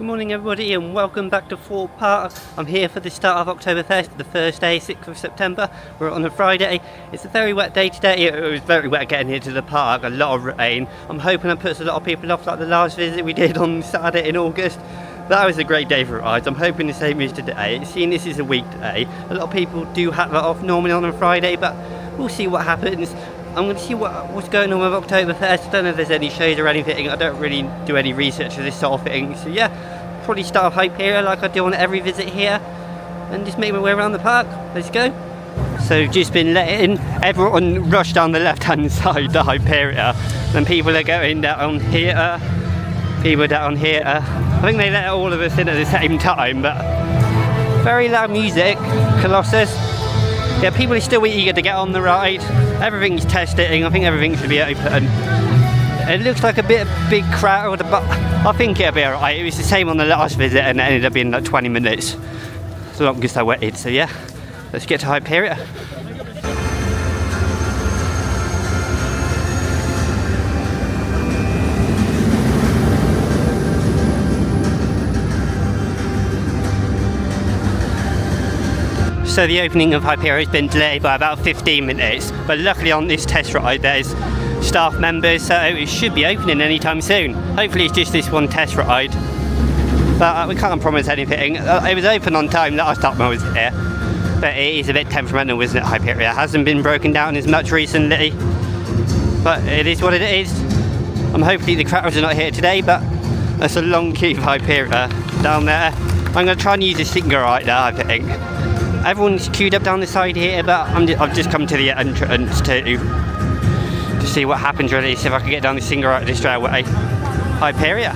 Good morning everybody and welcome back to Thorpe Park. I'm here for the start of Oktoberfest, the first day, 6th of September. We're on a Friday. It's a very wet day today. It was very wet getting here to the park, a lot of rain. I'm hoping that puts a lot of people off like the last visit we did on Saturday in August. That was a great day for rides. I'm hoping the same is today. Seeing this is a weekday, a lot of people do have that off normally on a Friday, but we'll see what happens. I'm going to see what's going on with Oktoberfest. I don't know if there's any shows or anything. I don't really do any research for this sort of thing. So yeah, probably start with Hyperia like I do on every visit here. And just make my way around the park. Let's go. So just been letting everyone rush down the left-hand side to Hyperia. And people are going down here. People down here. I think they let all of us in at the same time. But very loud music. Colossus. Yeah, people are still eager to get on the ride. Everything's testing. I think everything should be open. It looks like a big crowd, but I think it'll be alright. It was the same on the last visit and it ended up being like 20 minutes. It's the longest I waited, so yeah. Let's get to Hyperia. So the opening of Hyperia has been delayed by about 15 minutes, but luckily on this test ride there's staff members, so it should be opening anytime soon. Hopefully it's just this one test ride, but we can't promise anything. It was open on time last time I was here, but it is a bit temperamental, isn't it, Hyperia? It hasn't been broken down as much recently, but it is what it is. Hopefully the crowds are not here today, but there's a long queue for Hyperia down there. I'm going to try and use a single right now, I think. Everyone's queued up down the side here, but I've just come to the entrance to see what happens really, see if I can get down the single right straight away. Hyperia.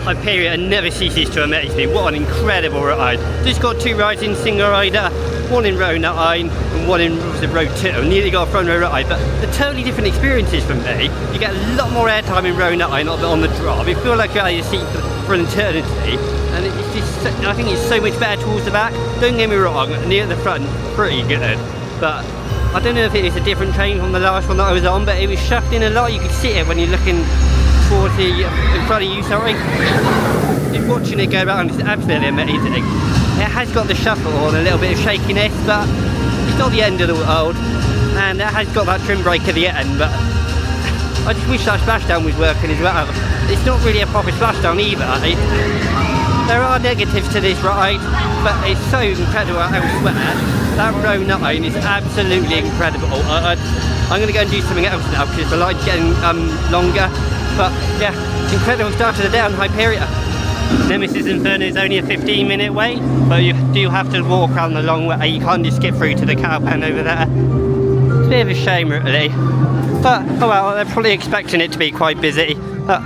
Hyperia never ceases to amaze me. What an incredible ride. Just got two rides in single rider, one in row 9 and one in row 2. I nearly got a front row ride, but they're totally different experiences for me. You get a lot more airtime in row 9 on the drop. You feel like you're out of your seat for an eternity, and it's just, I think it's so much better towards the back. Don't get me wrong, near the front, pretty good, but I don't know if it is a different train from the last one that I was on, but it was shoved in a lot. You could see it when you're looking towards the in front of you, sorry. Just watching it go around is absolutely amazing. It has got the shuffle and a little bit of shakiness, but it's not the end of the world, and it has got that trim brake at the end, but I just wish that splashdown was working as well. It's not really a proper splashdown either. There are negatives to this ride, but it's so incredible elsewhere. That row 9 is absolutely incredible. I'm going to go and do something else now because the line's getting longer. But yeah, incredible start to the day on Hyperia. Nemesis Inferno is only a 15-minute wait, but you do have to walk around the long way. You can't just skip through to the cow pen over there. It's a bit of a shame really. But oh well, they're probably expecting it to be quite busy. But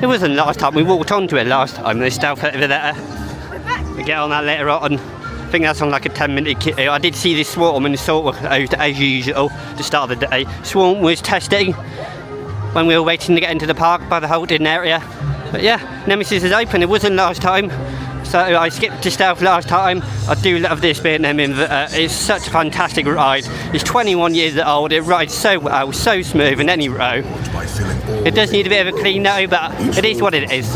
it wasn't last time. We walked onto it last time. There's stuff over there. We'll get on that later on. I think that's on like a 10-minute queue. I did see this Swarm and Assault were closed as usual to start the day. Swarm was testing when we were waiting to get into the park by the holding area. But yeah, Nemesis is open. It wasn't last time, so I skipped to stealth last time. I do love this bit. It's such a fantastic ride. It's 21 years old. It rides so well, so smooth in any row. It does need a bit of a clean though, but it is what it is.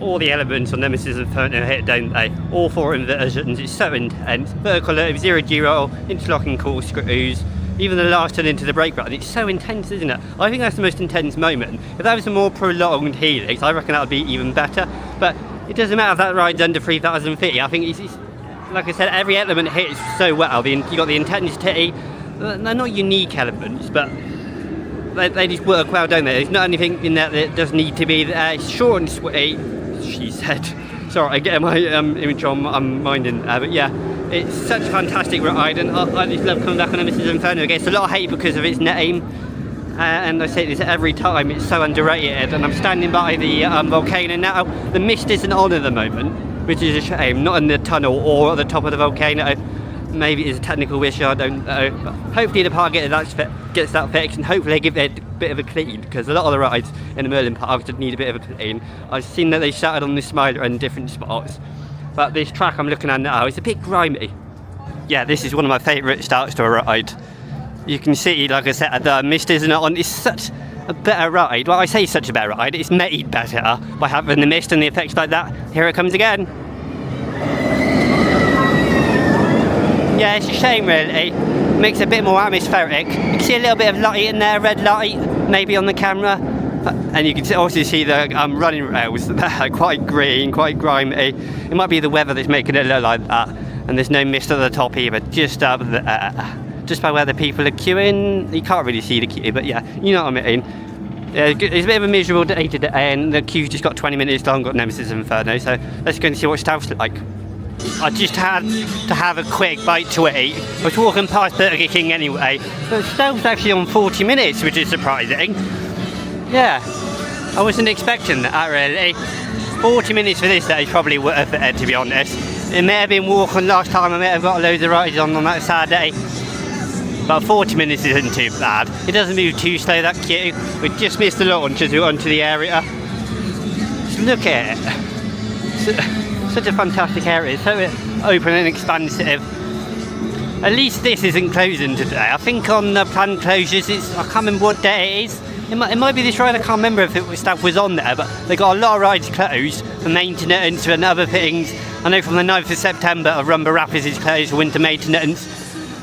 All the elements on Nemesis Inferno hit, don't they? All 4 inversions. It's so intense. Vertical loop, 0 G-roll, interlocking corkscrews. Even the last turn into the brake run, it's so intense, isn't it? I think that's the most intense moment. If that was a more prolonged helix, I reckon that would be even better. But it doesn't matter if that ride's under 3,000 feet. I think it's like I said, every element hits so well. You got the intensity. They're not unique elements, but they just work well, don't they? There's not anything in there that does need to be there. It's short and sweet, she said. Sorry, I get my image on my mind in there, but yeah. It's such a fantastic ride, and I just love coming back on Nemesis Inferno. It gets a lot of hate because of its name, and I say this every time, it's so underrated. And I'm standing by the volcano now. The mist isn't on at the moment, which is a shame, not in the tunnel or at the top of the volcano. Maybe it's a technical issue, I don't know. But hopefully the park gets that fixed, and hopefully they give it a bit of a clean, because a lot of the rides in the Merlin Park did need a bit of a clean. I've seen that they started on the Smiler in different spots, but this track I'm looking at now is a bit grimy. Yeah, this is one of my favourite starts to a ride. You can see, like I said, the mist isn't on. It's such a better ride. Well, I say such a better ride, it's made better by having the mist and the effects like that. Here it comes again. Yeah, it's a shame really. Makes it a bit more atmospheric. You can see a little bit of light in there, red light, maybe on the camera. And you can also see the running rails that are quite green, quite grimy. It might be the weather that's making it look like that. And there's no mist at the top either, just up there. Just by where the people are queuing. You can't really see the queue, but yeah, you know what I mean. It's a bit of a miserable day today, and the queue's just got 20 minutes long, got Nemesis Inferno, so let's go and see what Stealth's like. I just had to have a quick bite to eat. I was walking past Burger King anyway, but Stealth's actually on 40 minutes, which is surprising. Yeah, I wasn't expecting that really. 40 minutes for this day is probably worth it, to be honest. It may have been walking last time, I may have got loads of rides on that sad day. But 40 minutes isn't too bad. It doesn't move too slow, that queue. We just missed the launch as we got onto the area. Just look at it. Such a fantastic area, so open and expansive. At least this isn't closing today. I think on the planned closures, I can't remember what day it is. It might be this ride, I can't remember if stuff was on there, but they got a lot of rides closed for maintenance and other things. I know from the 9th of September, Rumba Rapids is closed for winter maintenance.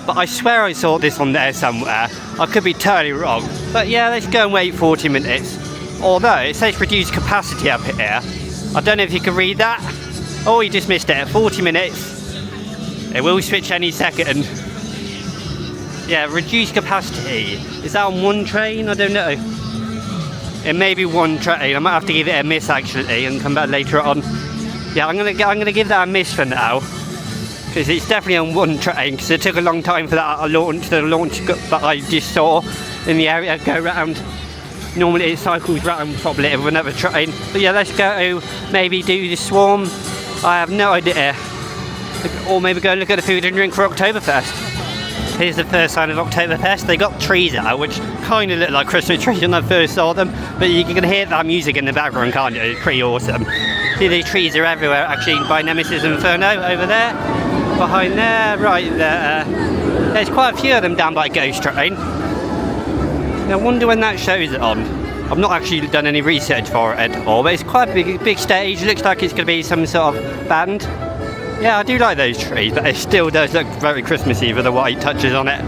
But I swear I saw this on there somewhere. I could be totally wrong. But yeah, let's go and wait 40 minutes. Although, it says reduced capacity up here. I don't know if you can read that. Oh, you just missed it. 40 minutes. It will switch any second. Yeah, reduced capacity. Is that on one train? I don't know. It may be one train. I might have to give it a miss actually and come back later on. Yeah, I'm gonna give that a miss for now. Because it's definitely on one train, because it took a long time for that launch that I just saw in the area go round. Normally it cycles round probably with another train. But yeah, let's go maybe do the Swarm. I have no idea. Or maybe go and look at the food and drink for Oktoberfest. Here's the first sign of Oktoberfest. They got trees out, which kind of look like Christmas trees when I first saw them. But you can hear that music in the background, can't you? It's pretty awesome. See, these trees are everywhere, actually, by Nemesis Inferno over there. Behind there, right there. There's quite a few of them down by Ghost Train. I wonder when that shows it on. I've not actually done any research for it at all, but it's quite a big stage. Looks like it's going to be some sort of band. Yeah, I do like those trees, but it still does look very Christmassy with the white touches on it.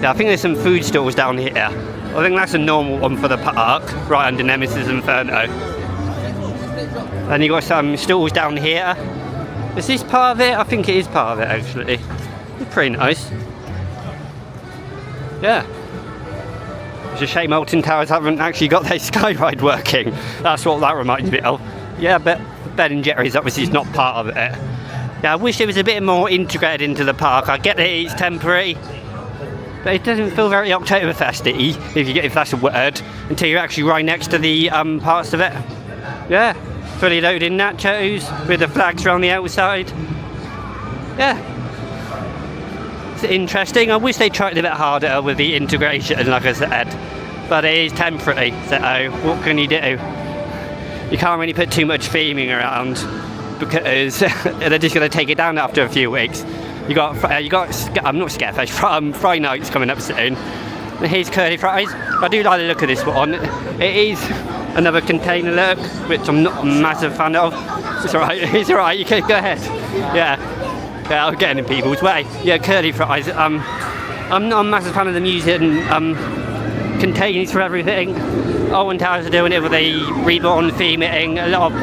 Yeah, I think there's some food stalls down here. I think that's a normal one for the park, right under Nemesis Inferno. And you got some stalls down here. Is this part of it? I think it is part of it actually. It's pretty nice. Yeah. It's a shame Alton Towers haven't actually got their skyride working. That's what that reminds me of. Yeah, but Ben & Jerry's obviously is not part of it. Yeah, I wish it was a bit more integrated into the park. I get that it's temporary, but it doesn't feel very Oktoberfest-y, if that's a word, until you're actually right next to the parts of it. Yeah, fully loaded nachos with the flags around the outside. Yeah. It's interesting. I wish they tried a bit harder with the integration, like I said, but it is temporary, so what can you do? You can't really put too much theming around because they're just going to take it down after a few weeks. You got I'm not Scarefish, Fry Nights coming up soon. And here's curly fries. I do like the look of this one. It is another container look, which I'm not a massive fan of. It's alright, you can go ahead. Yeah, I'm getting in people's way. Yeah, curly fries. I'm not a massive fan of the music and containers for everything. Owen Towers are doing it with a Reborn theming. A lot of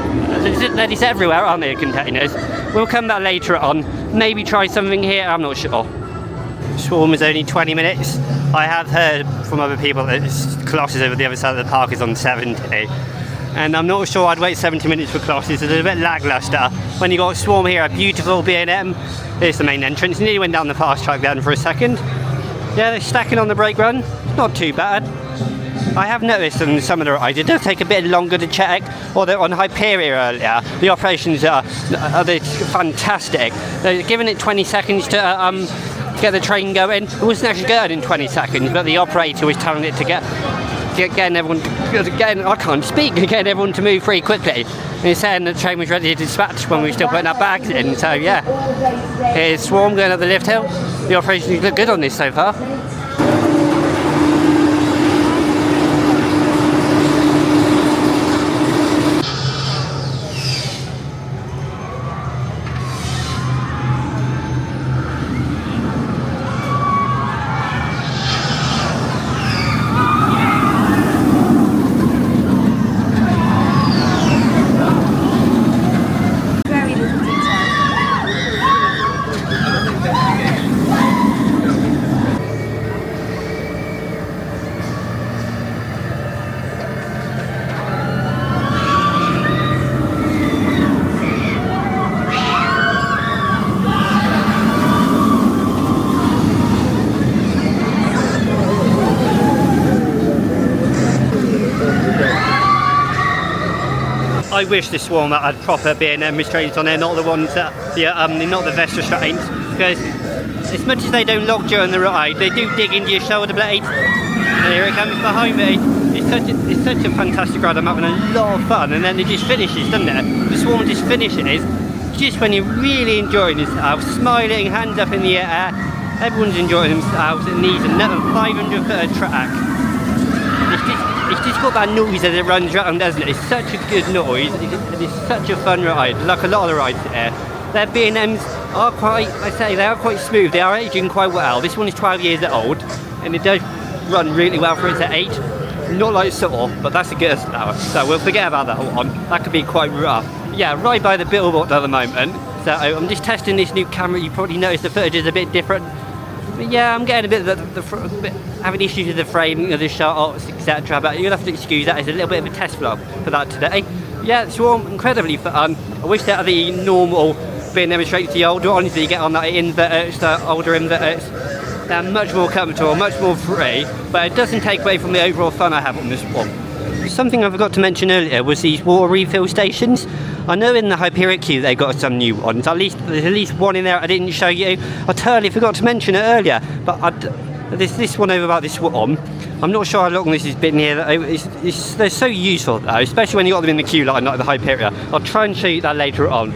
it's everywhere, aren't they, containers? We'll come back later on. Maybe try something here, I'm not sure. Swarm is only 20 minutes. I have heard from other people that Colossus over the other side of the park is on 70. And I'm not sure I'd wait 70 minutes for Colossus. It's a bit lackluster. When you got Swarm here, a beautiful B&M. Here's the main entrance. Nearly went down the fast track then for a second. Yeah, they're stacking on the brake run. Not too bad. I have noticed on some of the rides it does take a bit longer to check, although on Hyperia earlier, the operations are they're fantastic. They're giving it 20 seconds to get the train going. It wasn't actually going in 20 seconds, but the operator was telling it to getting everyone getting everyone to move pretty quickly. And he's saying the train was ready to dispatch when we were still putting our bags in. So yeah, here's Swarm going up the lift hill. The operations look good on this so far. I wish the Swarm that had proper B&M restraints on there, not the ones that, not the vest restraints, because as much as they don't lock during the ride, they do dig into your shoulder blade. And here it comes behind me. It's such a fantastic ride. I'm having a lot of fun, and then it just finishes, doesn't it? The Swarm just finishes just when you're really enjoying yourself, smiling, hands up in the air. Everyone's enjoying themselves, and needs another 500-foot track. It's just got that noise as it runs around, doesn't it? It's such a good noise, it's such a fun ride, like a lot of the rides here. Their B&Ms are quite, they are quite smooth, they are aging quite well. This one is 12 years old, and it does run really well for its age. Not like Thorpe, but that's a good flower, so we'll forget about that one. That could be quite rough. Yeah, right by the billboard at the moment, so I'm just testing this new camera. You probably noticed the footage is a bit different. But yeah, I'm getting a bit of having issues with the framing of the shots, etc. But you'll have to excuse that. It's a little bit of a test vlog for that today. Yeah, Swarm, incredibly fun. I wish that the normal being demonstrated to the older ones, so you get on that inverters, the older inverters. They're much more comfortable, much more free, but it doesn't take away from the overall fun I have on this one. Something I forgot to mention earlier was these water refill stations. I know in the Hyperia queue they got some new ones. There's at least one in there I didn't show you. I totally forgot to mention it earlier, but this one over about this one, I'm not sure how long this has been here. They're so useful though, especially when you got them in the queue line like the Hyperia. I'll try and show you that later on.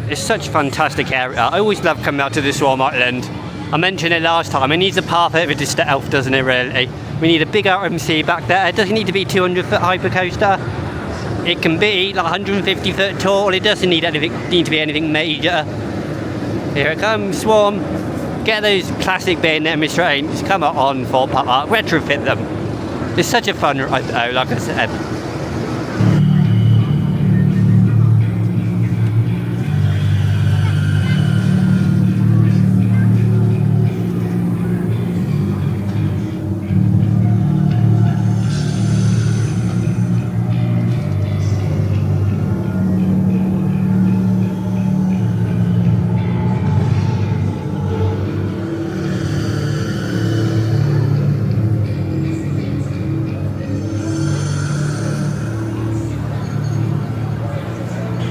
It's such a fantastic area. I always love coming out to the Swarm Island. I mentioned it last time, it needs a path over to stealth, doesn't it really? We need a big RMC back there. It doesn't need to be 200-foot hypercoaster. It can be like 150 foot tall. It doesn't need to be anything major. Here it comes, Swarm. Get those classic B&M restraints. Come on, Thorpe Park. Retrofit them. It's such a fun ride though, like I said.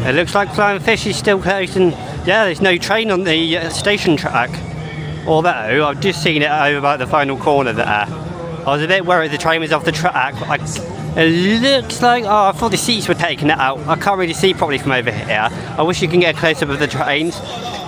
It looks like Flying Fish is still closed, and yeah, there's no train on the station track. Although, I've just seen it over by the final corner there. I was a bit worried the train was off the track. It looks like, I thought the seats were taking it out. I can't really see properly from over here. I wish you can get a close-up of the trains.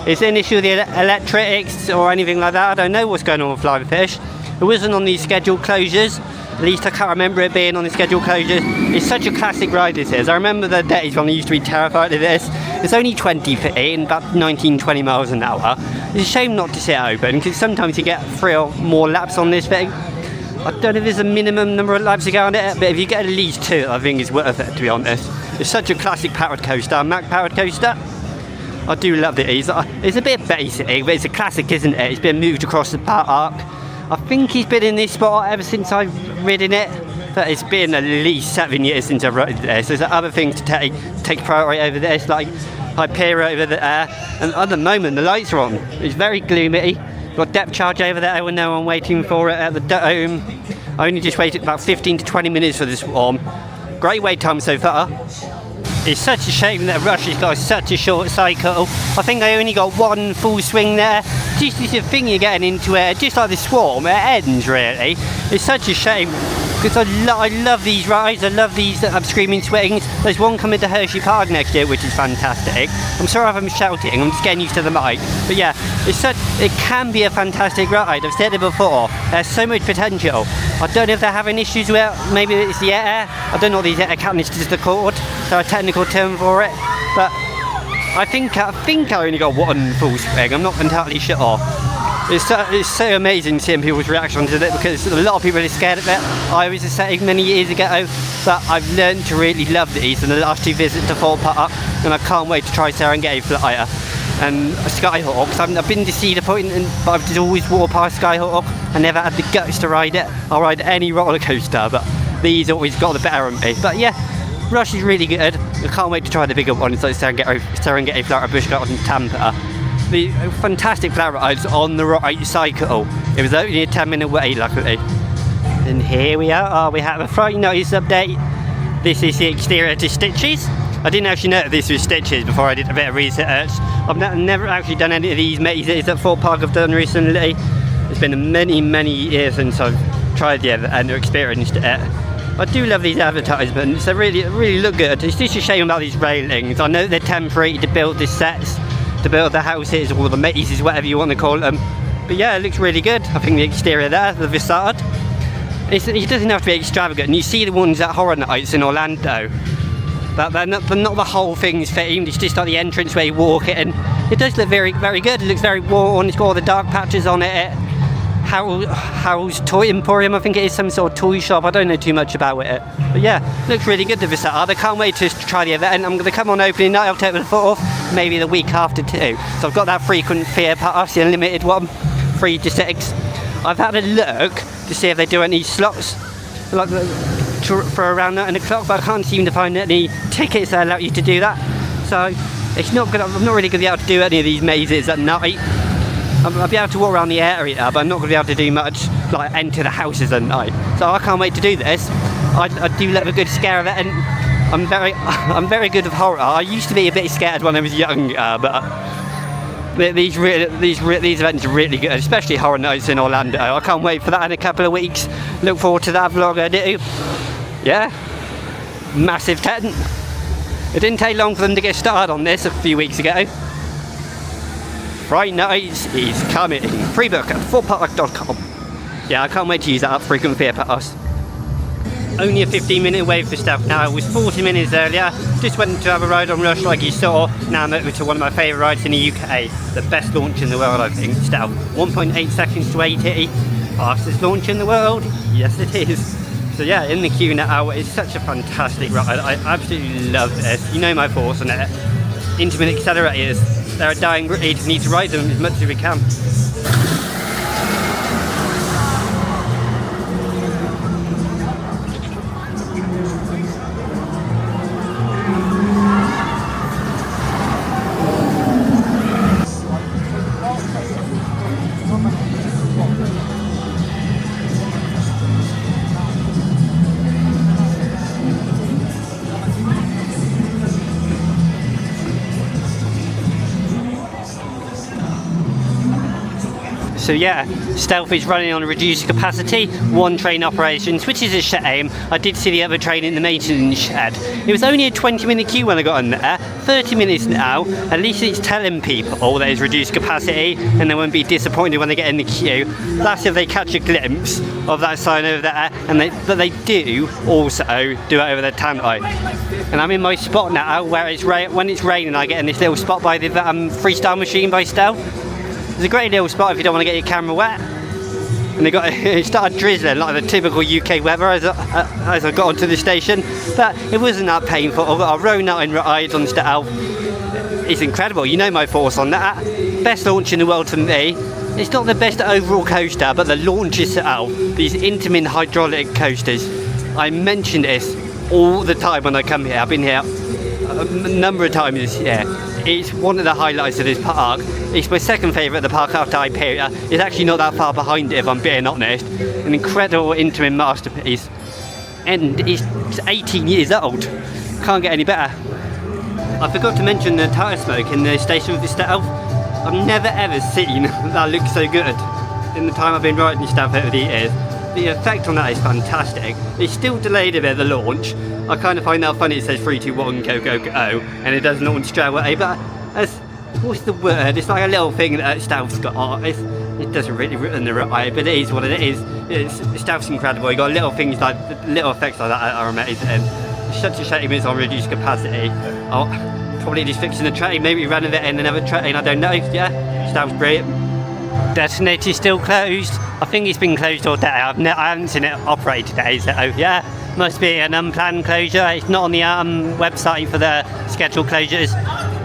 Is there an issue with the electrics or anything like that? I don't know what's going on with Flying Fish. It wasn't on these scheduled closures. At least I can't remember it being on the scheduled closures. It's such a classic ride this is. I remember the days when I used to be terrified of this. It's only 20 feet in, about 19-20 miles an hour. It's a shame not to sit open, because sometimes you get 3 or more laps on this thing. I don't know if there's a minimum number of laps to go on it, but if you get at least 2, I think it's worth it, to be honest. It's such a classic powered coaster, Mack powered coaster. I do love it. It's a bit basic, but it's a classic, isn't it? It's been moved across the park. I think he's been in this spot ever since I've ridden it, but it's been at least 7 years since I've ridden this. There's other things to take priority over this, like Hyperia over there, and at the moment the lights are on. It's very gloomy. Got depth charge over there with no one waiting for it at the dome. I only just waited about 15 to 20 minutes for this swarm. Great wait time so far. It's such a shame that Rush has got such a short cycle. I think I only got one full swing there. Just this thing you're getting into it, just like the swarm, it ends really. It's such a shame because I love these rides, I love these screaming swings. There's one coming to Hershey Park next year which is fantastic. I'm sorry if I'm shouting, I'm just getting used to the mic. But yeah, it can be a fantastic ride, I've said it before. There's so much potential. I don't know if they're having issues with it, maybe it's the air. I don't know what these air canisters are called. There's a technical term for it. But I think I only got one full swing, I'm not entirely sure. It's so amazing seeing people's reactions to it because a lot of people are scared of it. I was the same many years ago, but I've learned to really love these in the last 2 visits to Thorpe Park, and I can't wait to try Serengeti Flyer and Skyhawk. I've been to Cedar Point, but I've just always walked past Skyhawk. I never had the guts to ride it. I'll ride any roller coaster, but these always got the better of me. But yeah, Rush is really good. I can't wait to try the bigger ones like Serengeti Flyer, Busch Gardens, and Tampa. The fantastic flat rides on the right cycle. It was only a 10-minute wait, luckily. And here we are. We have a Friday Nights update. This is the exterior to Stitches. I didn't actually know this was Stitches before I did a bit of research. I've never actually done any of these mazes that Thorpe Park have done recently. It's been many years since I've tried the and experienced it. I do love these advertisements. They really look good. It's just a shame about these railings. I know they're temporary to build the sets, to build the houses or the mazes, whatever you want to call them. But yeah, it looks really good. I think the exterior there, the facade, it doesn't have to be extravagant. And you see the ones at Horror Nights in Orlando, but they're not the whole thing's themed. It's just like the entrance where you walk in. It does look very good. It looks very worn. It's got all the dark patches on it. Howl's Toy Emporium, I think it is some sort of toy shop. I don't know too much about it. But yeah, looks really good, the facade. I can't wait to try the event. I'm going to come on opening night, October the 4th, maybe the week after too. So I've got that frequent fear pass, the unlimited one, 3 to 6. I've had a look to see if they do any slots like for around 9 o'clock, but I can't seem to find any tickets that allow you to do that. So I'm not really going to be able to do any of these mazes at night. I'll be able to walk around the area, but I'm not going to be able to do much, like enter the houses at night. So I can't wait to do this. I do love a good scare event. I'm very good with horror. I used to be a bit scared when I was younger, but these events are really good, especially Horror Nights in Orlando. I can't wait for that in a couple of weeks. Look forward to that vlog I do. Yeah, massive tent. It didn't take long for them to get started on this a few weeks ago. Friday Nights is coming. Pre-book at thorpepark.com. Yeah, I can't wait to use that frequent fear pass. Only a 15-minute wait for stuff now. It was 40 minutes earlier. Just went to have a ride on Rush like you saw. Now I'm over to one of my favourite rides in the UK. The best launch in the world, I think. Still, 1.8 seconds to 80. Fastest launch in the world. Yes, it is. So yeah, in the queue now. It's such a fantastic ride. I absolutely love this. You know my thoughts on it. Intimate accelerators. They're a dying breed. Need to ride them as much as we can. So yeah, Stealth is running on a reduced capacity, 1 train operations, which is a shame. I did see the other train in the maintenance shed. It was only a 20-minute queue when I got in there, 30 minutes now. At least it's telling people there's reduced capacity and they won't be disappointed when they get in the queue. That's if they catch a glimpse of that sign over there, but they do also do it over the tannoy. And I'm in my spot now where when it's raining I get in this little spot by the freestyle machine by Stealth. It's a great little spot if you don't want to get your camera wet. And it started drizzling like the typical UK weather as I got onto the station. But it wasn't that painful. I've got a row 9 rides on Stealth. It's incredible, you know my thoughts on that. Best launch in the world for me. It's not the best overall coaster, but the launch itself, these Intamin hydraulic coasters. I mention this all the time when I come here. I've been here a number of times this year. it's one of the highlights of this park. It's my second favourite of the park after Hyperia. It's actually not that far behind it, if I'm being honest. An incredible interim masterpiece. And it's 18 years old. Can't get any better. I forgot to mention the tyre smoke in the station with the stealth. I've never ever seen that look so good in the time I've been riding stealth over the years. The effect on that is fantastic. It's still delayed a bit at the launch. I kind of find that funny. It says 3, 2, 1, go, go, go, and it doesn't launch straight away. But what's the word? It's like a little thing that stealth's got. It doesn't really ruin the ride, but it is what it is. Stealth's incredible. You got little things like little effects like that are amazing. It's such a shame it's on reduced capacity. I'll probably just fixing the train, maybe renovating another train. I don't know. Yeah, stealth's brilliant. Designated still closed. I think it's been closed all day. I haven't seen it operate today, so yeah, must be an unplanned closure. It's not on the website for the scheduled closures.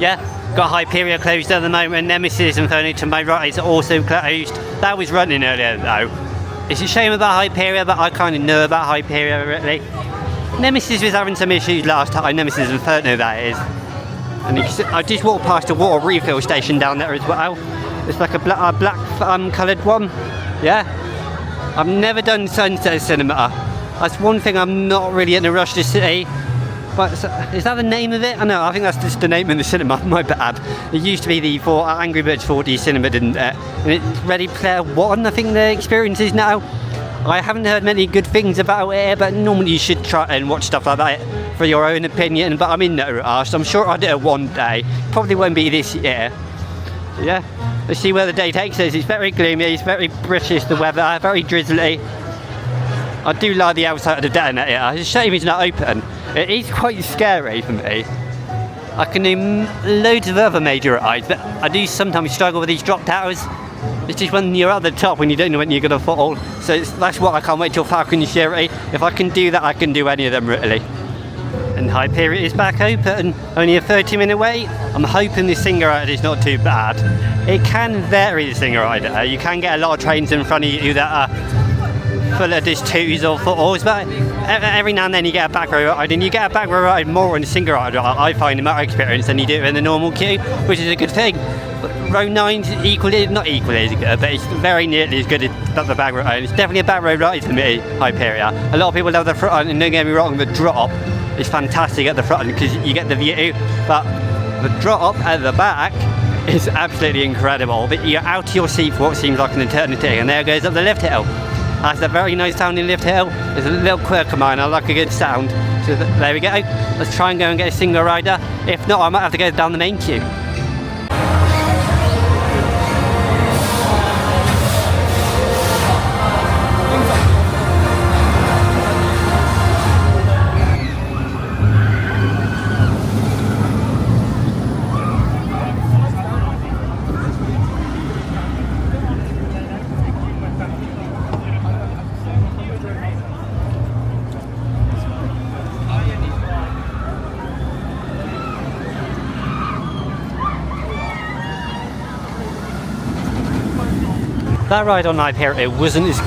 Yeah, got Hyperia closed at the moment. Nemesis Inferno to my right is also closed. That was running earlier though. It's a shame about Hyperia, but I kind of know about Hyperia really. Nemesis was having some issues last time. Nemesis Inferno, that is. And I just walked past a water refill station down there as well. It's like a black coloured one. Yeah. I've never done Sunset Cinema. That's one thing I'm not really in a rush to see. But is that the name of it? I know, I think that's just the name of the cinema, my bad. It used to be the Angry Birds 4D cinema, didn't it? And it's Ready Player One, I think the experience is now. I haven't heard many good things about it, but normally you should try and watch stuff like that for your own opinion. But I'm in no rush. I'm sure I'll do it one day. Probably won't be this year. Yeah. Let's see where the day takes us. It's very gloomy, it's very British, the weather, very drizzly. I do like the outside of the detonator. It's a shame it's not open. It is quite scary for me. I can do loads of other major rides, but I do sometimes struggle with these drop towers. It's just when you're at the top when you don't know when you're going to fall. So that's what I can't wait till Falcon and Sherry. If I can do that, I can do any of them really. And Hyperia is back open, only a 30-minute wait. I'm hoping the Singer Rider is not too bad. It can vary, the Singer Rider. You can get a lot of trains in front of you that are full of just 2s or 4s, but every now and then you get a back row ride, and you get a back row ride more in the Singer Rider, I find in my experience, than you do in the normal queue, which is a good thing. But row 9's not equally as good, but it's very nearly as good as the back row ride. It's definitely a back row ride to me, Hyperia. A lot of people love the front, and don't get me wrong, the drop is fantastic at the front because you get the view, but the drop at the back is absolutely incredible. But you're out of your seat for what seems like an eternity, and there goes up the lift hill. That's a very nice sounding lift hill. It's a little quirk of mine, I like a good sound. So there we go. Let's try and go and get a single rider. If not, I might have to go down the main queue. That ride on Hyperia wasn't as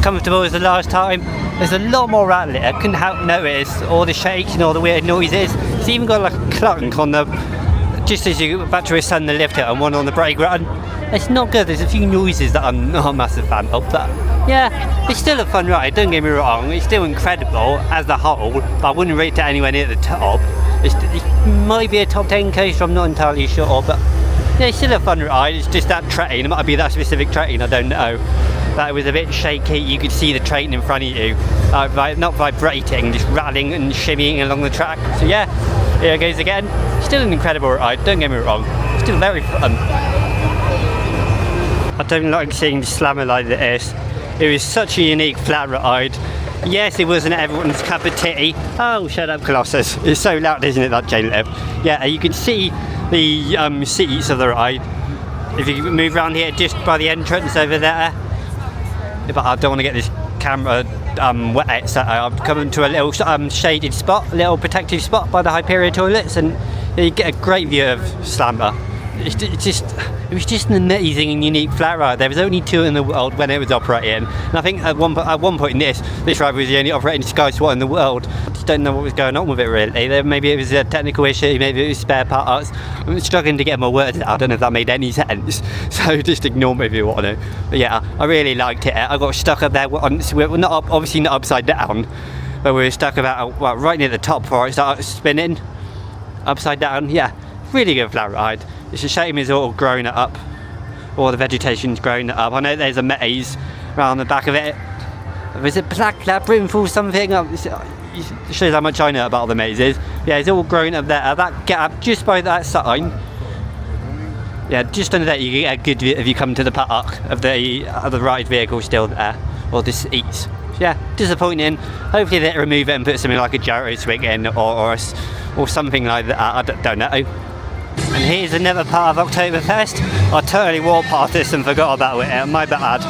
comfortable as the last time. There's a lot more rattling. I couldn't help notice all the shakes and all the weird noises. It's even got like a clunk on the, just as you're about to ascend the lift hill, and one on the brake run. It's not good. There's a few noises that I'm not a massive fan of, but yeah, it's still a fun ride, don't get me wrong. It's still incredible as a whole, but I wouldn't rate it anywhere near the top. It might be a top 10 coaster, I'm not entirely sure, but yeah, it's still a fun ride. It's just that train, it might be that specific train, I don't know. That was a bit shaky. You could see the train in front of you, not vibrating, just rattling and shimmying along the track. So yeah, here it goes again. Still an incredible ride, don't get me wrong. Still very fun. I don't like seeing the slammer like this. It was such a unique flat ride. Yes, it wasn't everyone's cup of tea. Oh, shut up, Colossus. It's so loud, isn't it, that chain lift? Yeah, you can see the seats of the ride. If you move around here, just by the entrance over there. But I don't want to get this camera wet, so I'm coming to a little shaded spot, a little protective spot by the Hyperia toilets, and you get a great view of Slammer. it was just an amazing and unique flat ride. There was only 2 in the world when it was operating, and I think at one point in this ride was the only operating Sky SWAT in the world. I just don't know what was going on with it really. Maybe it was a technical issue, maybe it was spare parts. I'm struggling to get my words out. I don't know if that made any sense, so just ignore me if you want to. But yeah, I really liked it. I got stuck up there once. We're obviously not upside down, but we were stuck about right near the top before it started spinning upside down. Yeah, really good flat ride. It's a shame it's all grown up, or the vegetation's grown up. I know there's a maze around the back of it. Was it Black Labyrinth or something? It shows how much I know about the mazes. Yeah, it's all grown up there. That gap just by that sign. Yeah, just under there you get a good view if you come to the park of the ride vehicle still there, or the seats. Yeah, disappointing. Hopefully they remove it and put something like a gyro swing in, or something like that. I don't know. And here's another part of Oktoberfest. I totally walked past this and forgot about it, my bad.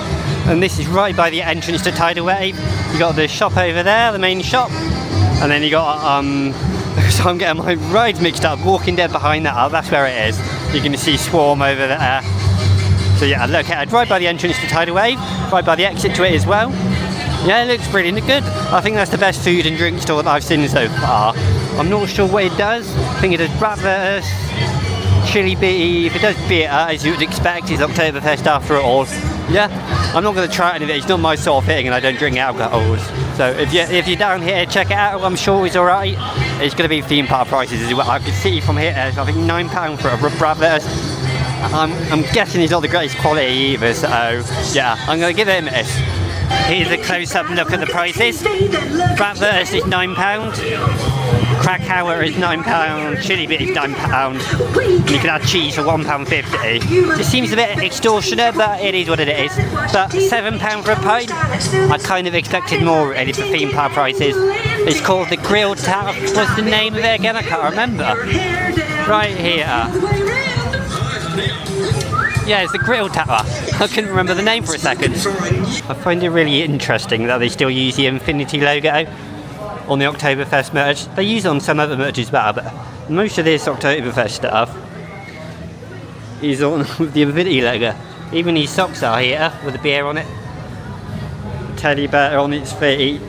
And this is right by the entrance to Tidal Wave. You got the shop over there, the main shop, and then you got so I'm getting my rides mixed up. Walking Dead behind that, that's where it is. You can see Swarm over there. So yeah, look at it, right by the entrance to Tidal Wave, right by the exit to it as well. Yeah, it looks pretty good. I think that's the best food and drink store that I've seen so far. I'm not sure what it does. I think it does bratwurst, chili beef. It does beer, as you would expect. It's Oktoberfest after all. Yeah, I'm not going to try any of it. It's not my sort of thing, and I don't drink alcohols. So if you're down here, check it out. I'm sure it's alright. It's going to be theme park prices as well. I can see from here, I think £9 for a bratwurst. I'm guessing it's not the greatest quality either. So yeah, I'm going to give it a miss. Here's a close-up look at the prices. Bratwurst is £9. Krakauer is £9, chili bit is £9, you can add cheese for £1.50. It seems a bit extortionate, but it is what it is. But £7 for a pint, I kind of expected more really for theme park prices. It's called the Grilled Tower. What's the name of it again? I can't remember. Right here. Yeah, it's the Grill Tower. I couldn't remember the name for a second. I find it really interesting that they still use the Infinity logo on the Oktoberfest merch. They use it on some other merch as well, but most of this Oktoberfest stuff is on with the Infinity logo. Even these socks are here with the beer on it. Teddy bear on its feet.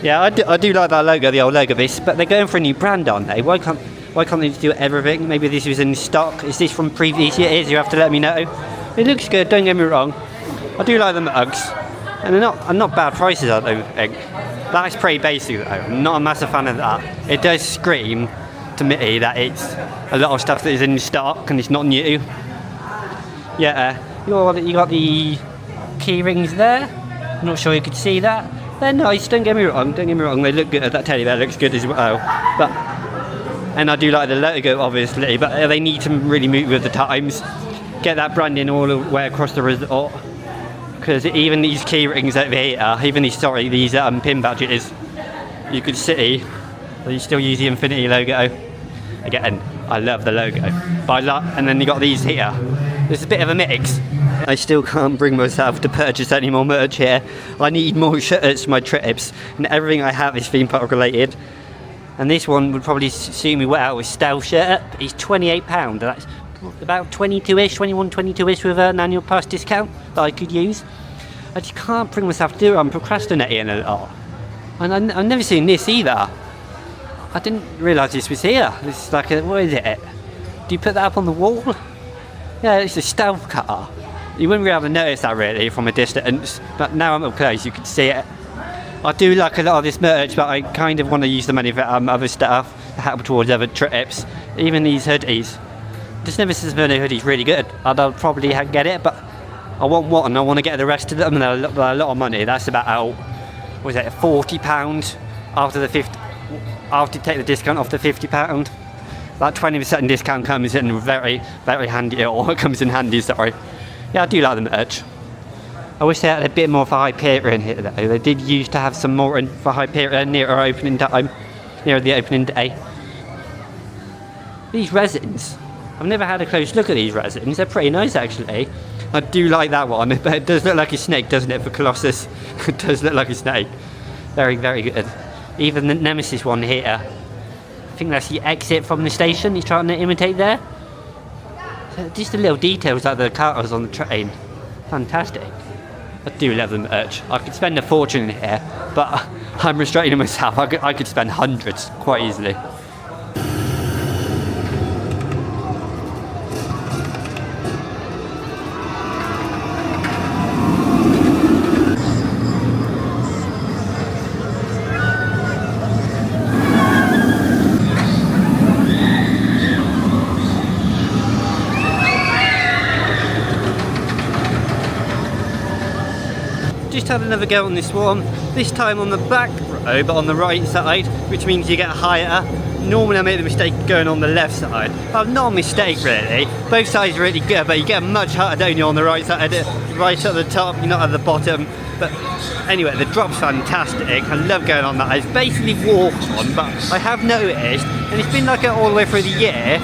Yeah, I do like that logo, the old logo of this, but they're going for a new brand, aren't they? Why can't they just do everything? Maybe this was in stock. Is this from previous years? You have to let me know. It looks good, don't get me wrong. I do like the mugs. And they're not bad prices, I don't think. That's pretty basic though. I'm not a massive fan of that. It does scream to me that it's a lot of stuff that is in stock and it's not new. Yeah, you got the key rings there. I'm not sure you could see that. They're nice, don't get me wrong, they look good. That teddy bear looks good as well. And I do like the logo obviously, but they need to really move with the times. Get that branding all the way across the resort. Because even these key rings over here, even these pin badges, you could see they still use the Infinity logo. Again, I love the logo. And then you got these here. It's a bit of a mix. I still can't bring myself to purchase any more merch here. I need more shirts for my trips, and everything I have is theme park related. And this one would probably suit me well. With Stealth shirt, it's £28. That's about 22-ish, 22-ish with an annual pass discount that I could use. I just can't bring myself to do it. I'm procrastinating a lot. And I've never seen this either. I didn't realise this was here. This is like what is it? Do you put that up on the wall? Yeah, it's a stealth car. You wouldn't be able to notice that really from a distance, but now I'm up close, you can see it. I do like a lot of this merch, but I kind of want to use the money for other stuff to help towards other trips. Even these hoodies. This Nemesis Inferno hoodie is really good. I'll probably get it, but I want one. I want to get the rest of them. They're a lot of money. That's about what is it, £40 after the 50. After you take the discount off the £50. That 20% discount comes in very, very handy. Or it comes in handy. Sorry. Yeah, I do like the merch. I wish they had a bit more for Hyperia in here though. They did used to have some more in for Hyperia near our opening time, near the opening day. These resins. I've never had a close look at these resins. They're pretty nice actually. I do like that one, but it does look like a snake, doesn't it, for Colossus? It does look like a snake. Very, very good. Even the Nemesis one here. I think that's the exit from the station. He's trying to imitate there. Just the little details like the carters on the train. Fantastic. I do love the merch. I could spend a fortune here, but I'm restraining myself. I could spend hundreds quite easily. Just had another go on this one, this time on the back row but on the right side, which means you get higher. Normally I make the mistake of going on the left side. Well, not a mistake really, both sides are really good, but you get much harder, don't you, on the right side, right at the top, you're not at the bottom. But anyway, the drop's fantastic, I love going on that. It's basically walk on, but I have noticed, and it's been like it all the way through the year,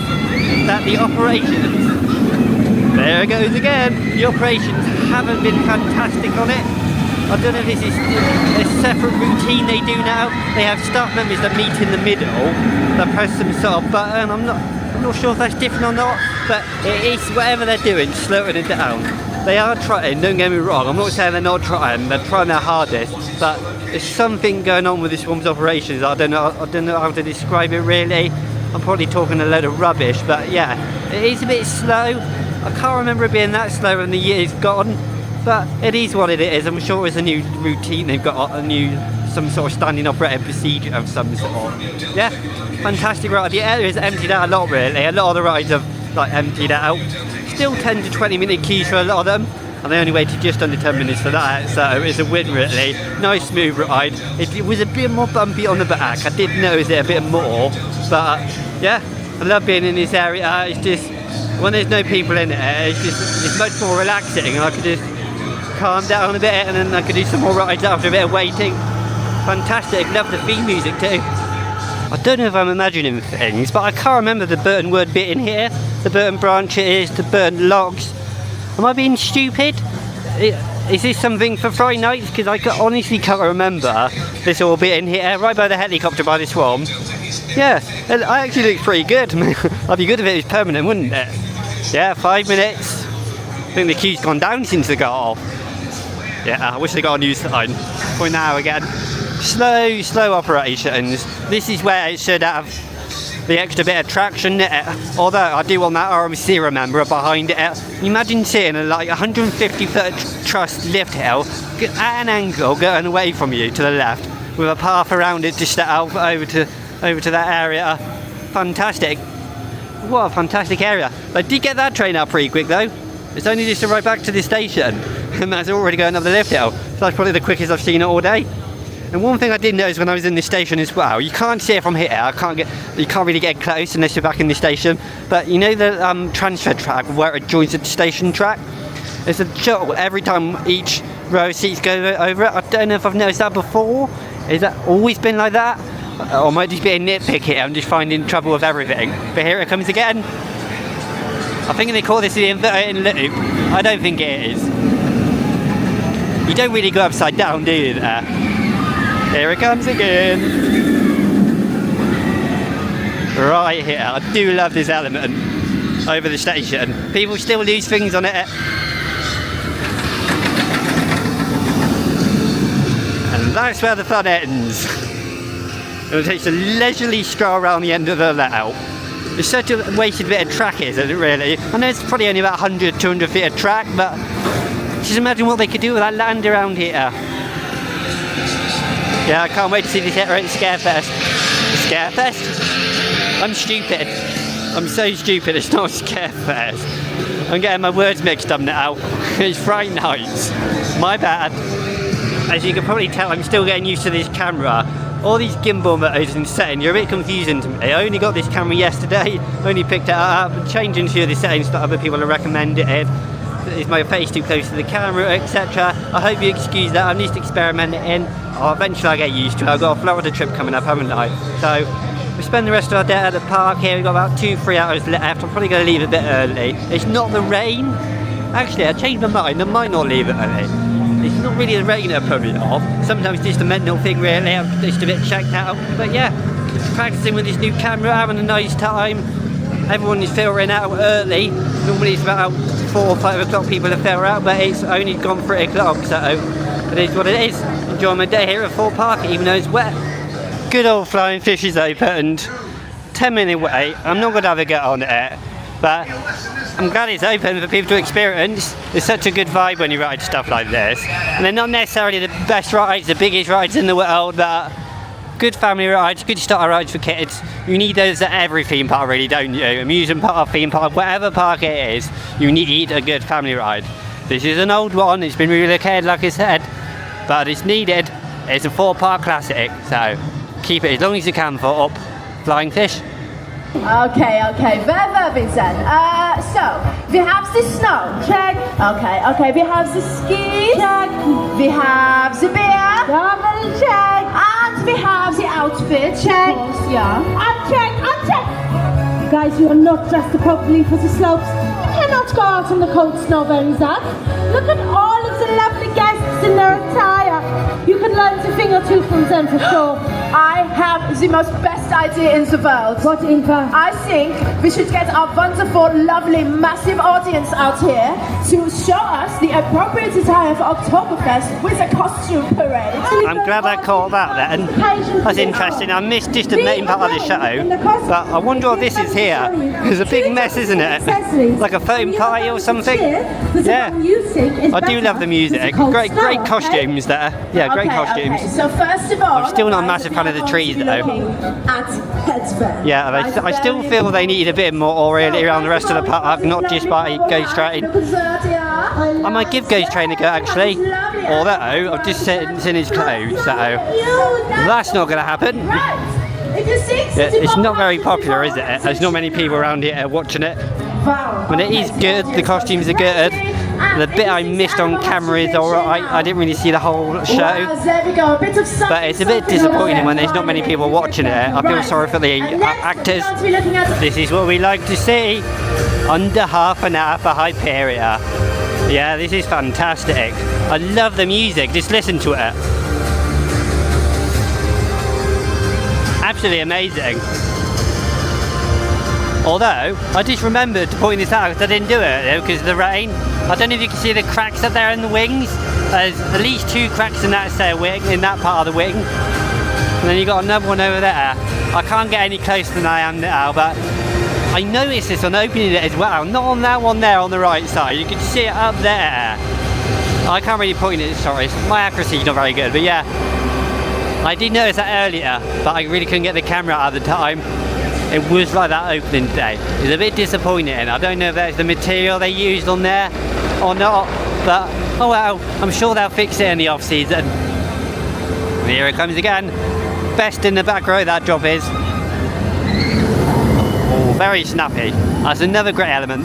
that the operations, there it goes again, the operations haven't been fantastic on it. I don't know if this is a separate routine they do now. They have staff members that meet in the middle, that press some sort of button. I'm not sure if that's different or not, but it is whatever they're doing, slowing it down. They are trying, don't get me wrong, I'm not saying they're not trying, they're trying their hardest, but there's something going on with this one's operations. I don't know how to describe it really. I'm probably talking a load of rubbish, but yeah, it is a bit slow. I can't remember it being that slow when the year's gone. But it is what it is. I'm sure it's a new routine. They've got some sort of standing operating procedure of some sort. Yeah, fantastic ride. The area's emptied out a lot really. A lot of the rides have like emptied out. Still 10 to 20 minute queues for a lot of them. And they only waited just under 10 minutes for that. So it's a win really. Nice smooth ride. It was a bit more bumpy on the back. I did notice it a bit more. But yeah, I love being in this area. It's just, when there's no people in it, it's much more relaxing. And I could just calm down a bit, and then I could do some more rides after a bit of waiting. Fantastic, love the theme music too. I don't know if I'm imagining things, but I can't remember the Burton Wood bit in here, the Burton branches, the Burton logs. Am I being stupid? Is this something for Friday nights? Because I honestly can't remember this all bit in here, right by the helicopter by the Swan. Yeah, it actually looks pretty good. I'd be good if it was permanent, wouldn't it? Yeah, 5 minutes. I think the queue's gone down since they got off. Yeah, I wish they got a new sign. Point now again. Slow operations. This is where it should have the extra bit of traction. Although I do want that RMC, remember, behind it. Imagine seeing a like 150 foot truss lift hill at an angle going away from you to the left with a path around it just out over to that area. Fantastic. What a fantastic area. I did get that train out pretty quick though. It's only just to ride back to the station, and that's already going up the lift hill. So that's probably the quickest I've seen it all day. And one thing I did notice when I was in the station as well, you can't see it from here. You can't really get close unless you're back in the station. But you know the transfer track where it joins the station track? There's a shuttle every time each row of seats go over it. I don't know if I've noticed that before. Has that always been like that? Or might just be a nitpick here. I'm just finding trouble with everything. But here it comes again. I think they call this the inverted loop. I don't think it is. You don't really go upside down, do you, there? Here it comes again. Right here. I do love this element over the station. People still lose things on it. And that's where the fun ends. It takes a leisurely stroll around the end of the layout. It's such a wasted bit of track, isn't it, really? I know it's probably only about 100, 200 feet of track, but just imagine what they could do with that land around here. Yeah, I can't wait to see this at Scarefest. Scarefest? I'm stupid. I'm so stupid, it's not Scarefest. I'm getting my words mixed up now. It's Friday nights. My bad. As you can probably tell, I'm still getting used to this camera. All these gimbal modes and setting, you're a bit confusing to me. I only got this camera yesterday, only picked it up, changing a few of the settings that other people are recommended. Is my face too close to the camera, etc. I hope you excuse that, I'm just experimenting. Eventually I'll get used to it. I've got a Florida trip coming up, haven't I? So we spend the rest of our day at the park here. We've got about 2-3 hours left. I'm probably going to leave a bit early. It's not the rain. Actually, I changed my mind. I might not leave it early. It's not really the rain that put me off. Sometimes it's just a mental thing really. I'm just a bit checked out. But yeah, just practicing with this new camera, having a nice time. Everyone is filtering out early. Normally it's about 4 or 5 o'clock people are filtering out, but it's only gone 3 o'clock, so it is what it is. Enjoying my day here at Thorpe Park, even though it's wet. Good old Flying Fish is opened. 10-minute wait. I'm not going to have a get on it, but I'm glad it's open for people to experience. It's such a good vibe when you ride stuff like this. And they're not necessarily the best rides, the biggest rides in the world, but good family rides, good starter rides for kids. You need those at every theme park really, don't you? Amusement park, theme park, whatever park it is, you need a good family ride. This is an old one, it's been relocated like I said, but it's needed. It's a Thorpe Park classic, so keep it as long as you can for up Flying Fish. Okay, very Vincent. So, we have the snow, check. Okay, we have the ski, check. We have the beer, double check. And we have the outfit, check. Course, yeah. Uncheck. Guys, you are not dressed appropriately for the slopes. You cannot go out in the cold snow very that. Look at all of the lovely guests in their attire. You can learn a thing or two from them for sure. I have the most best idea in the world. What, Inka? I think we should get our wonderful, lovely, massive audience out here to show us the appropriate attire for Oktoberfest with a costume parade. I'm glad I caught that then. That's interesting. I missed just the main part of the show, but I wonder what this is here. It's a big mess, isn't it? Like a foam party or something. Yeah. I do love the music. Great costumes there. Yeah, great costumes. Okay. So first of all, I'm still not a massive fan of the trees though. Yeah, I still feel they need a bit more oriented around the rest of the park, not just by Ghost Train. I might give Ghost Train a go actually, although I've just seen his clothes, so that's not going to happen. Yeah, it's not very popular, is it? There's not many people around here watching it. But it is good, the costumes are good. The bit I missed on camera is alright, I didn't really see the whole show. But it's a bit disappointing when there's not many people watching it. I feel sorry for the actors. This is what we like to see. Under half an hour for Hyperia. Yeah, this is fantastic. I love the music, just listen to it. Absolutely amazing. Although, I just remembered to point this out because I didn't do it because of the rain. I don't know if you can see the cracks up there in the wings. There's at least 2 cracks in that wing, in that part of the wing. And then you got another one over there. I can't get any closer than I am now, but I noticed this on opening it as well. Not on that one there on the right side. You can see it up there. I can't really point it, sorry. My accuracy is not very good, but yeah. I did notice that earlier, but I really couldn't get the camera out at the time. It was like that opening day. It's a bit disappointing. I don't know if that's the material they used on there or not, but oh well, I'm sure they'll fix it in the off season. And here it comes again. Best in the back row, that job is. Oh, very snappy. That's another great element.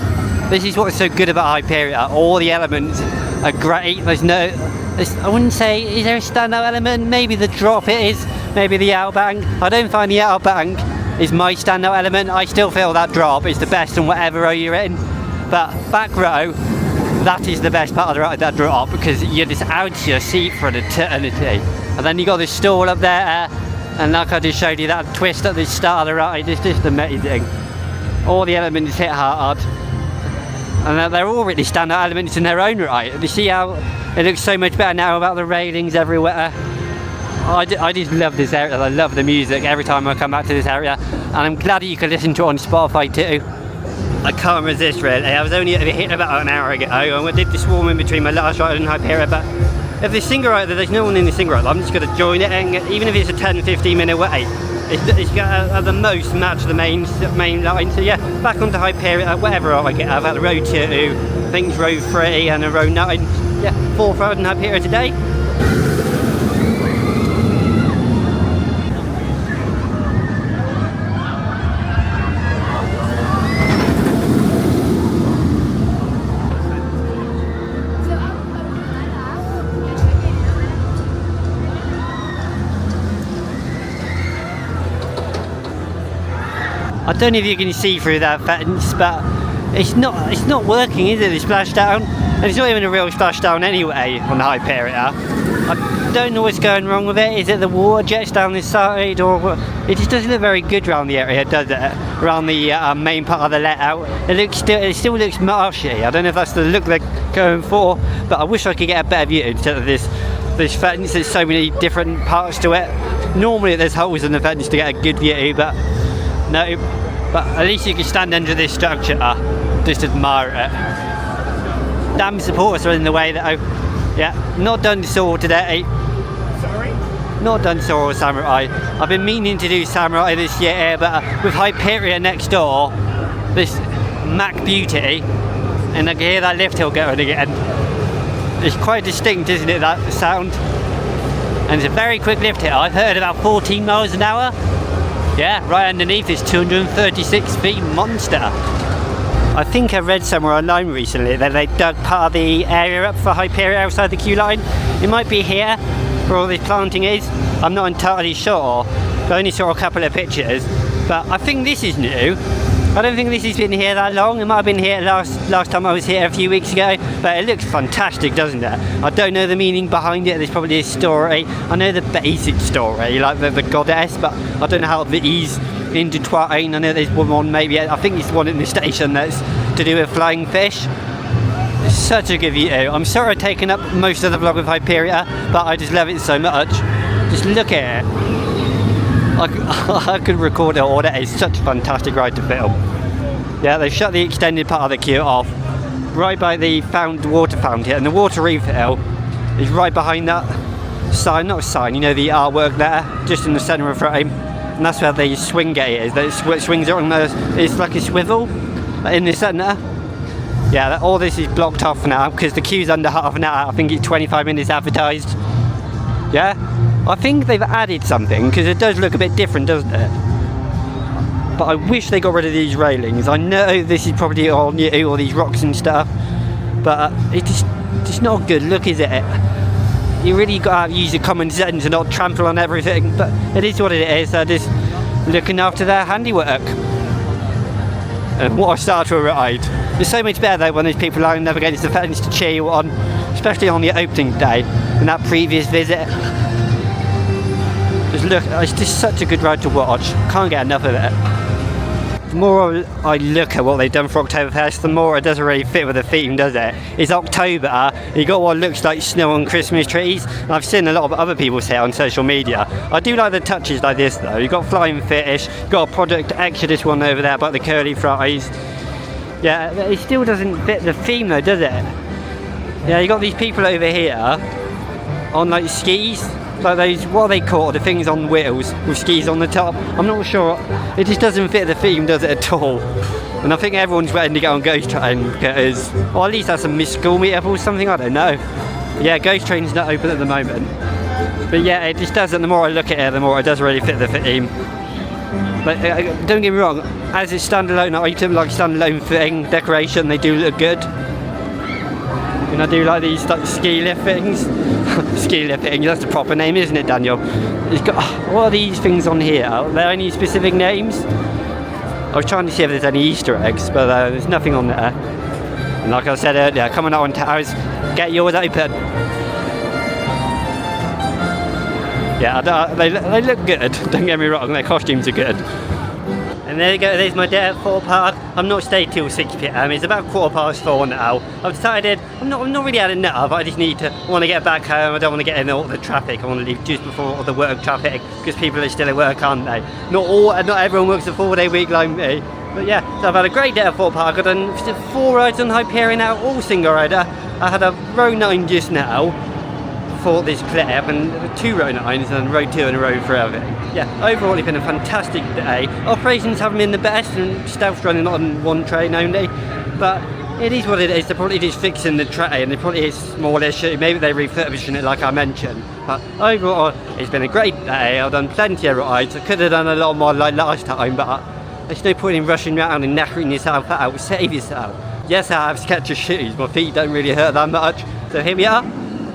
This is what's so good about Hyperia. All the elements are great. I wouldn't say, is there a standout element? Maybe the drop it is, maybe the outbank. I don't find the outbank is my standout element. I still feel that drop is the best in whatever row you're in. But back row, that is the best part of the ride, that drop, because you're just out to your seat for an eternity. And then you got this stall up there, and like I just showed you, that twist at the start of the ride is just amazing. All the elements hit hard. And they're all really standout elements in their own right. You see how it looks so much better now about the railings everywhere. I just love this area. I love the music every time I come back to this area, and I'm glad that you can listen to it on Spotify too. I can't resist really. I was only hit about an hour ago. I did the swarm in between my last ride and Hyperia, but if there's single rider, there's no one in the single rider, I'm just going to join it, and even if it's a 10-15 minute wait, it's going to at the most match the main line. So yeah, back onto Hyperia, whatever I get. I've had a row 2, I think it's row 3 and a row 9. Yeah, 4th ride in Hyperia today. I don't know if you can see through that fence, but it's not working, is it, the splashdown? And it's not even a real splashdown anyway on the Hyperia. I don't know what's going wrong with it. Is it the water jets down this side, or it just doesn't look very good around the area, does it? around the main part of the layout. It still looks marshy. I don't know if that's the look they're going for, but I wish I could get a better view instead of this fence. There's so many different parts to it. Normally there's holes in the fence to get a good view, but no. But at least you can stand under this structure, just admire it. Damn supporters are in the way though. Yeah, not done Saw today. Sorry? Not done Saw or Samurai. I've been meaning to do Samurai this year, but with Hyperia next door, this Mac Beauty, and I can hear that lift hill going again. It's quite distinct, isn't it, that sound? And it's a very quick lift hill. I've heard about 14 miles an hour. Yeah, right underneath this 236 feet monster. I think I read somewhere online recently that they dug part of the area up for Hyperia outside the queue line. It might be here where all this planting is. I'm not entirely sure. I only saw a couple of pictures, but I think this is new. I don't think this has been here that long. It might have been here last time I was here a few weeks ago, but it looks fantastic, doesn't it? I don't know the meaning behind it. There's probably a story. I know the basic story, like the goddess, but I don't know how these intertwine. I know there's one maybe, I think it's one in the station that's to do with flying fish. It's such a good view. I'm sorry I've taken up most of the vlog with Hyperia, but I just love it so much. Just look at it. I could record it all day. It's such a fantastic ride to film. Yeah, they shut the extended part of the queue off right by the water fountain here, and the water refill is right behind that sign, not a sign, you know, the artwork there, just in the centre of the frame, and that's where the swing gate is. That swings around there. It's like a swivel in the centre. Yeah, all this is blocked off now because the queue's under half an hour. I think it's 25 minutes advertised. Yeah, I think they've added something because it does look a bit different, doesn't it? But I wish they got rid of these railings. I know this is probably all new, all these rocks and stuff, but it's just not a good look, is it? You really got to use your common sense and not trample on everything, but it is what it is. They're just looking after their handiwork. And what a start to a ride. It's so much better though when there's people lining up against the fence to cheer you on, especially on the opening day and that previous visit. Just look, it's just such a good ride to watch. Can't get enough of it. The more I look at what they've done for Oktoberfest, the more it doesn't really fit with the theme, does it? It's October, you got what looks like snow on Christmas trees, and I've seen a lot of other people say it on social media. I do like the touches like this though. You've got flying fish, you've got a Project Exodus one over there about the curly fries. Yeah, it still doesn't fit the theme though, does it? Yeah, you got these people over here on like skis, like those, what are they called, the things on wheels with skis on the top. I'm not sure, it just doesn't fit the theme, does it, at all? And I think everyone's waiting to get on Ghost Train because, or at least that's a missed school meetup or something, I don't know. Yeah, Ghost Train's not open at the moment. But yeah, it just doesn't, the more I look at it, the more it doesn't really fit the theme. But don't get me wrong, as a standalone item, like standalone thing, decoration, they do look good. And I do like these like ski lift things. Ski lift things, that's the proper name, isn't it, Daniel? It's got, what are these things on here? Are there any specific names? I was trying to see if there's any Easter eggs, but there's nothing on there. And like I said earlier, coming out on towers, get yours open. Yeah, they look good, don't get me wrong, their costumes are good. And there you go, there's my day at Thorpe Park. I'm not staying till 6 PM, it's about 4:15 now. I've decided, I'm not really had enough, I just want to get back home, I don't want to get in all the traffic, I want to leave just before all the work traffic, because people are still at work, aren't they? Not everyone works a 4-day week like me. But yeah, so I've had a great day at Thorpe Park. I've done 4 rides on Hyperia now, all single rider. I had a row 9 just now for this clip, and 2 row 9s and row 2 and row 3 of it. Yeah, overall it's been a fantastic day. Operations haven't been the best and stealth's running on 1 train only, but it is what it is. They're probably just fixing the tray and it probably is a small issue. Maybe they're refurbishing it like I mentioned. But overall it's been a great day. I've done plenty of rides. I could have done a lot more like last time, but there's no point in rushing around and knackering yourself out. Save yourself. Yes, I have Skechers shoes. My feet don't really hurt that much. So here we are.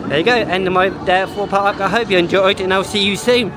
There you go, end of my day at Thorpe Park. I hope you enjoyed and I'll see you soon.